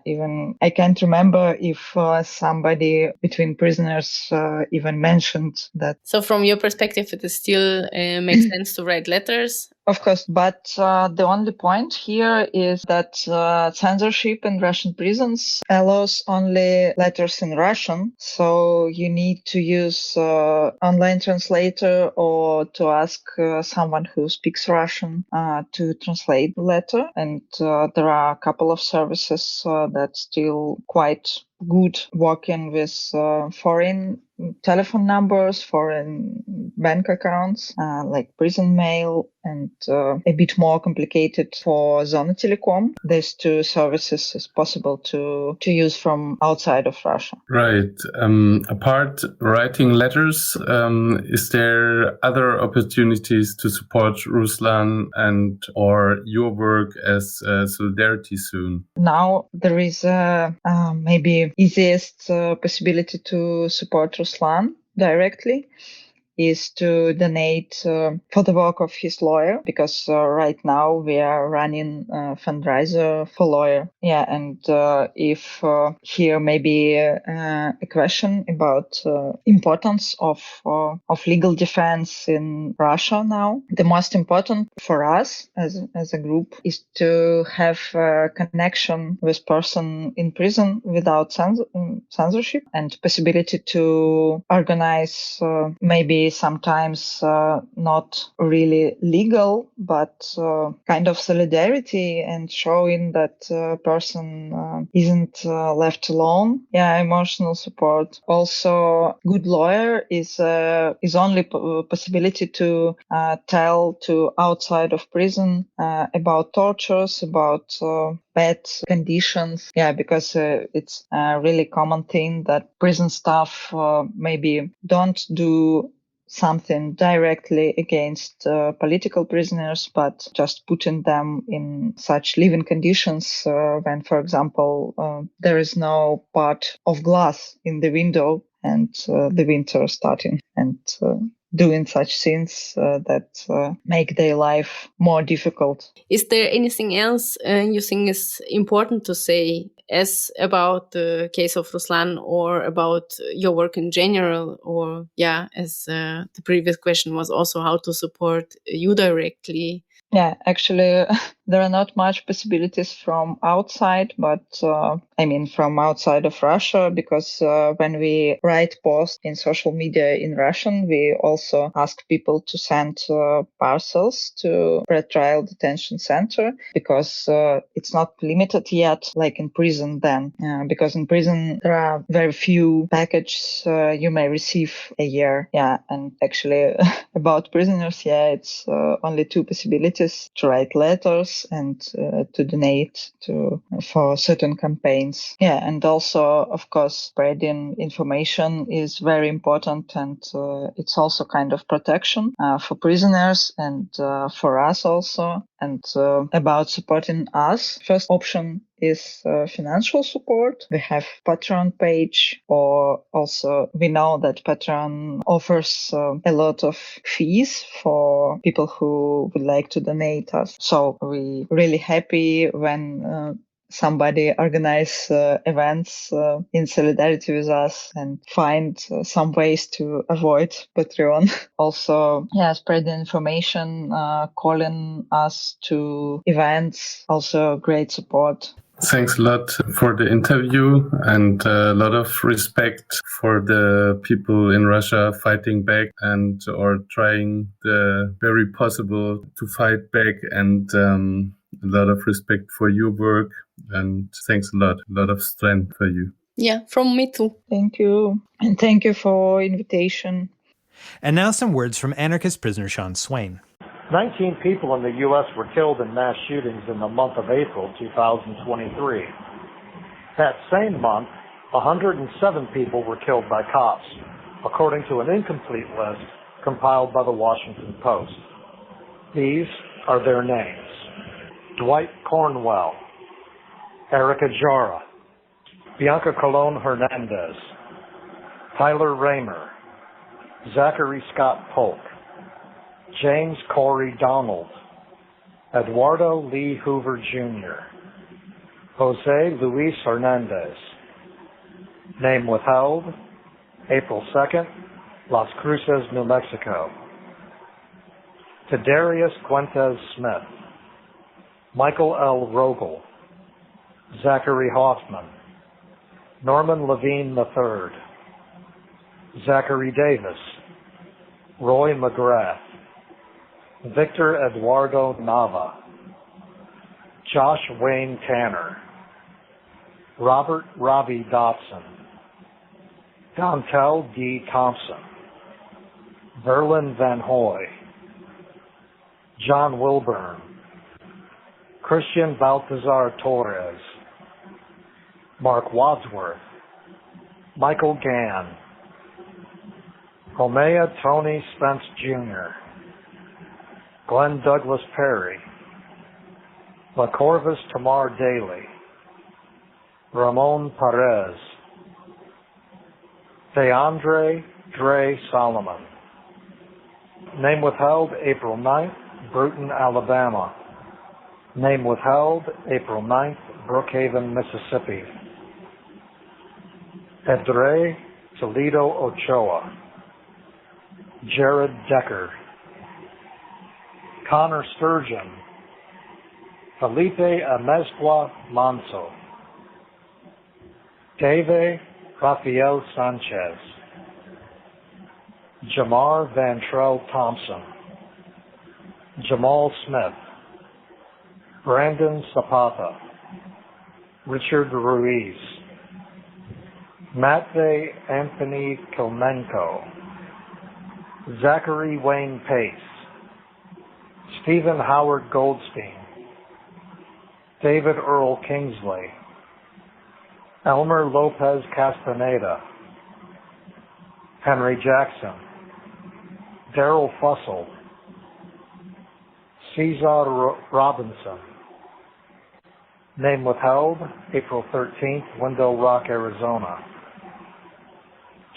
even I can't remember if somebody between prisoners even mentioned that. So from your perspective, it is still makes sense to write letters? Of course, but the only point here is that censorship in Russian prisons allows only letters in Russian. So you need to use online translator or to ask someone who speaks Russian to translate the letter. And there are a couple of services that still quite good working with foreign telephone numbers, foreign bank accounts, like prison mail. And and a bit more complicated for Zona Telecom. These two services is possible to use from outside of Russia. Right. Apart writing letters, is there other opportunities to support Ruslan and or your work as Solidarity soon? Now there is maybe easiest possibility to support Ruslan directly is to donate for the work of his lawyer, because right now we are running a fundraiser for lawyer. Yeah, and if here maybe a question about importance of legal defense in Russia now. The most important for us as a group is to have a connection with person in prison without censorship, and possibility to organize maybe sometimes not really legal, but kind of solidarity and showing that person isn't left alone. Yeah, emotional support. Also, good lawyer is only possibility to tell to outside of prison about tortures, about bad conditions. Yeah, because it's a really common thing that prison staff maybe don't do something directly against political prisoners, but just putting them in such living conditions when, for example, there is no part of glass in the window and the winter starting, and doing such things that make their life more difficult. Is there anything else you think is important to say as about the case of Ruslan or about your work in general? Or, as the previous question was also how to support you directly. Yeah, actually, there are not much possibilities from outside, but from outside of Russia, because when we write posts in social media in Russian, we also ask people to send parcels to pretrial detention center, because it's not limited yet, like in prison then, because in prison there are very few packages you may receive a year. Yeah, and actually about prisoners, it's only two possibilities: to write letters and to donate for certain campaigns. Yeah, and also, of course, spreading information is very important, and it's also kind of protection for prisoners and for us also. And about supporting us, first option is financial support. We have Patreon page, or also we know that Patreon offers a lot of fees for people who would like to donate us. So we really happy when somebody organize events in solidarity with us and find some ways to avoid Patreon. Also, spreading information, calling us to events, also great support. Thanks a lot for the interview, and a lot of respect for the people in Russia fighting back and or trying the very possible to fight back, and a lot of respect for your work, and thanks a lot of strength for you. Yeah, from me too. Thank you, and thank you for invitation. And now some words from anarchist prisoner Sean Swain. 19 people in the U.S. were killed in mass shootings in the month of April 2023. That same month, 107 people were killed by cops, according to an incomplete list compiled by the Washington Post. These are their names: Dwight Cornwell, Erica Jara, Bianca Colon Hernandez, Tyler Raymer, Zachary Scott Polk, James Corey Donald, Eduardo Lee Hoover Jr., Jose Luis Hernandez. Name withheld, April 2nd, Las Cruces, New Mexico. Tadarius Fuentes Smith, Michael L. Rogel, Zachary Hoffman, Norman Levine III, Zachary Davis, Roy McGrath, Victor Eduardo Nava, Josh Wayne Tanner, Robert Robbie Dotson, Dontel D. Thompson, Verlin Van Hoy, John Wilburn, Christian Baltazar Torres, Mark Wadsworth, Michael Gann, Homea Tony Spence Jr., Glenn Douglas Perry, LaCorvus Tamar Daly, Ramon Perez, Deandre Dre Solomon. Name withheld, April 9th, Bruton, Alabama. Name withheld, April 9th, Brookhaven, Mississippi. Edre Toledo Ochoa, Jared Decker, Connor Sturgeon, Felipe Amezcua Manso, Dave Rafael Sanchez, Jamar Vantrell Thompson, Jamal Smith, Brandon Zapata, Richard Ruiz, Matvey Anthony Komenko, Zachary Wayne Pace, Stephen Howard Goldstein, David Earl Kingsley, Elmer Lopez Castaneda, Henry Jackson, Daryl Fussell, Cesar Robinson. Name withheld, April 13th, Window Rock, Arizona.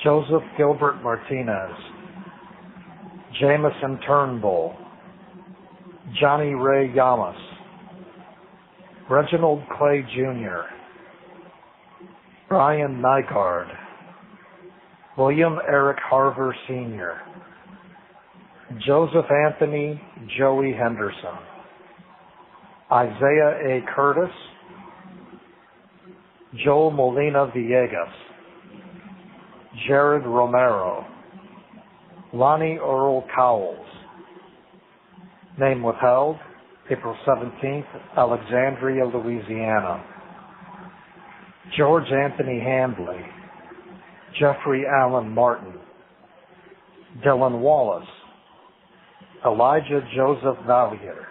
Joseph Gilbert Martinez, Jameson Turnbull, Johnny Ray Yamas, Reginald Clay Jr., Brian Nygaard, William Eric Harver Sr., Joseph Anthony Joey Henderson, Isaiah A. Curtis, Joel Molina Villegas, Jared Romero, Lonnie Earl Cowles. Name withheld, April 17th, Alexandria, Louisiana. George Anthony Handley, Jeffrey Allen Martin, Dylan Wallace, Elijah Joseph Valier,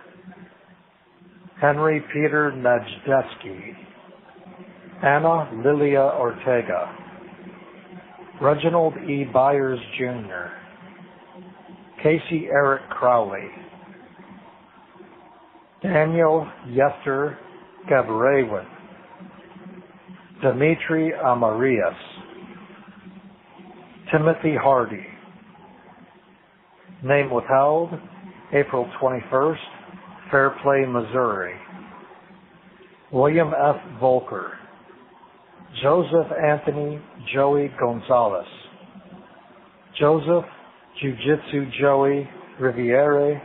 Henry Peter Najdetsky, Anna Lilia Ortega, Reginald E. Byers Jr., Casey Eric Crowley, Daniel Yester Gabrewin, Dimitri Amarias, Timothy Hardy. Name withheld, April 21st, Fairplay, Missouri. William F. Volker, Joseph Anthony Joey Gonzalez, Joseph Jiu-Jitsu Joey Riviere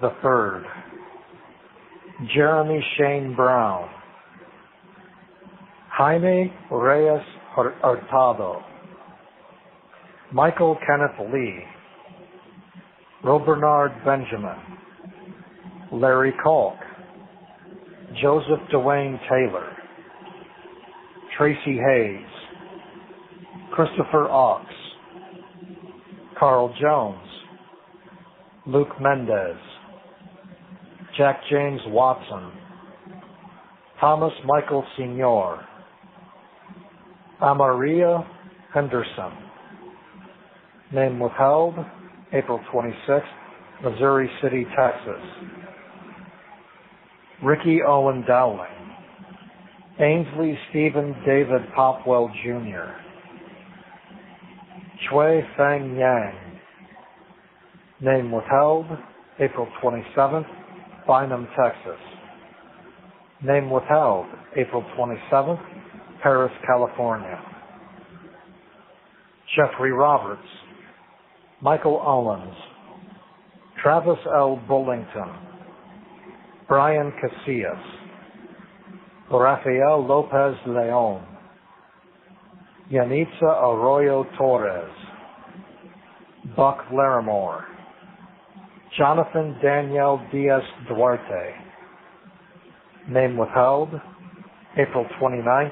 III, Jeremy Shane Brown, Jaime Reyes Hurtado, Michael Kenneth Lee, Robernard Benjamin, Larry Kalk, Joseph Dwayne Taylor, Tracy Hayes, Christopher Ox, Carl Jones, Luke Mendez, Jack James Watson, Thomas Michael Senior, Amaria Henderson. Name withheld, April 26th, Missouri City, Texas. Ricky Owen Dowling, Ainsley Stephen David Popwell Jr., Chui Feng Yang. Name withheld, April 27th, Bynum, Texas. Name withheld, April 27th, Paris, California. Jeffrey Roberts, Michael Owens, Travis L. Bullington, Brian Casillas, Rafael Lopez Leon, Yanitza Arroyo Torres, Buck Larimore, Jonathan Daniel Diaz Duarte. Name withheld, April 29th,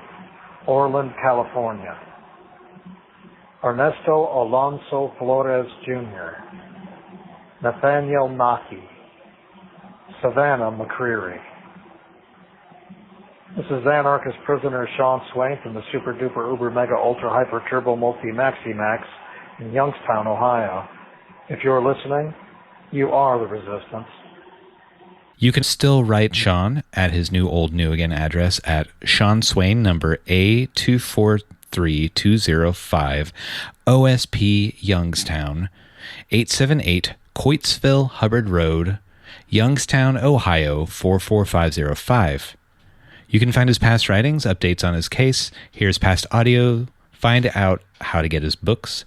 Orland, California. Ernesto Alonso Flores Jr., Nathaniel Naki, Savannah McCreary. This is Anarchist prisoner Sean Swain from the Super Duper Uber Mega Ultra Hyper Turbo Multi Maxi Max in Youngstown, Ohio. If you're listening, you are the resistance. You can still write Sean at his new old new again address at Sean Swain, number A243205, OSP Youngstown, 878 Coatesville Hubbard Road, Youngstown, Ohio 44505. You can find his past writings, updates on his case, hear his past audio, find out how to get his books,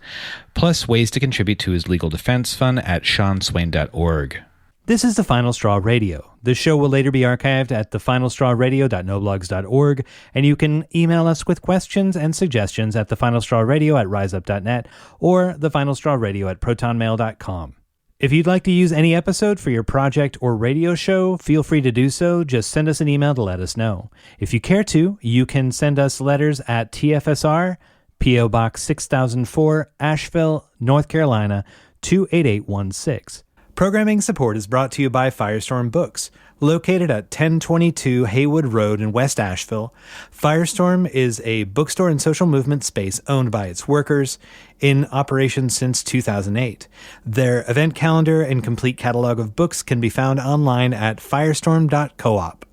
plus ways to contribute to his legal defense fund at seanswain.org. This is The Final Straw Radio. This show will later be archived at thefinalstrawradio.noblogs.org, and you can email us with questions and suggestions at thefinalstrawradio@riseup.net or thefinalstrawradio@protonmail.com. If you'd like to use any episode for your project or radio show, feel free to do so. Just send us an email to let us know. If you care to, you can send us letters at TFSR, P.O. Box 6004, Asheville, North Carolina, 28816. Programming support is brought to you by Firestorm Books. Located at 1022 Haywood Road in West Asheville, Firestorm is a bookstore and social movement space owned by its workers, in operation since 2008. Their event calendar and complete catalog of books can be found online at firestorm.coop.